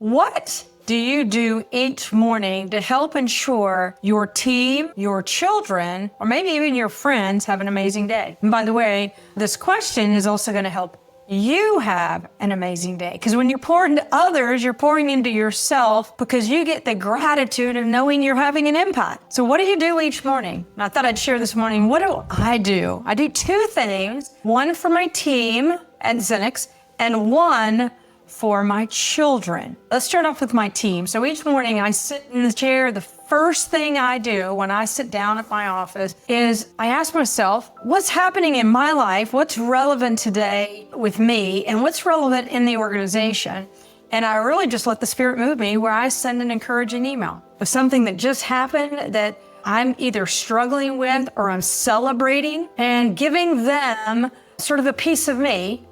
What do you do each morning to help ensure your team, your children, or maybe even your friends have an amazing day? And by the way, this question is also going to help you have an amazing day. Because when you pour into others, you're pouring into yourself because you get the gratitude of knowing you're having an impact. So what do you do each morning? And I thought I'd share this morning. What do? I do two things, one for my team at XINNIX and one for my children. Let's start off with my team. So each morning I sit in the chair. The first thing I do when I sit down at my office is I ask myself, what's happening in my life? What's relevant today with me? And what's relevant in the organization? And I really just let the Spirit move me where I send an encouraging email of something that just happened that I'm either struggling with or I'm celebrating, and giving them sort of a piece of me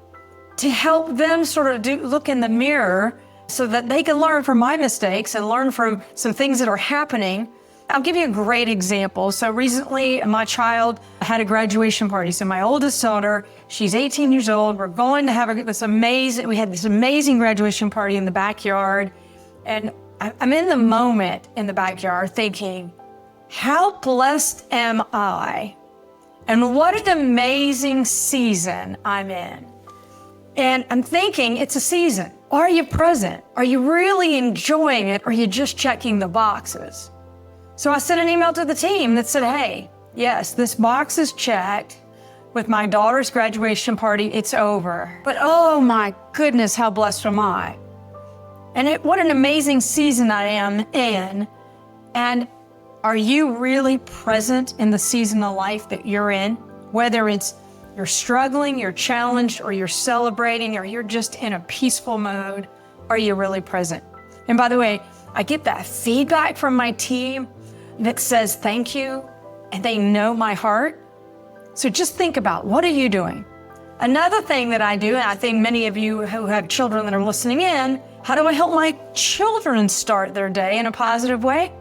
to help them sort of look in the mirror so that they can learn from my mistakes and learn from some things that are happening. I'll give you a great example. So recently, my child had a graduation party. So my oldest daughter, she's 18 years old. We're going to have we had this amazing graduation party in the backyard. And I'm in the moment in the backyard thinking, how blessed am I? And what an amazing season I'm in. And I'm thinking, it's a season. Are you present? Are you really enjoying it? Or are you just checking the boxes? So I sent an email to the team that said, hey, yes, this box is checked. With my daughter's graduation party, it's over. But oh my goodness, how blessed am I? And what an amazing season I am in. And are you really present in the season of life that you're in? Whether it's you're struggling, you're challenged, or you're celebrating, or you're just in a peaceful mode, are you really present? And by the way, I get that feedback from my team that says thank you, and they know my heart. So just think about, what are you doing? Another thing that I do, and I think many of you who have children that are listening in, how do I help my children start their day in a positive way?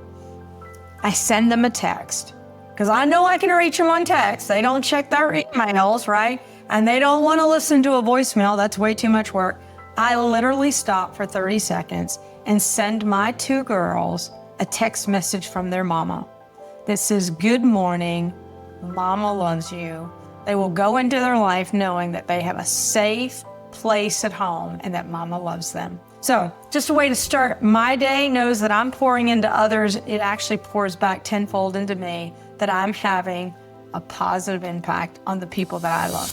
I send them a text. Because I know I can reach them on text. They don't check their emails, right? And they don't want to listen to a voicemail. That's way too much work. I literally stop for 30 seconds and send my two girls a text message from their mama that says, good morning, mama loves you. They will go into their life knowing that they have a safe place at home and that mama loves them. So just a way to start my day, knows that I'm pouring into others. It actually pours back tenfold into me, that I'm having a positive impact on the people that I love.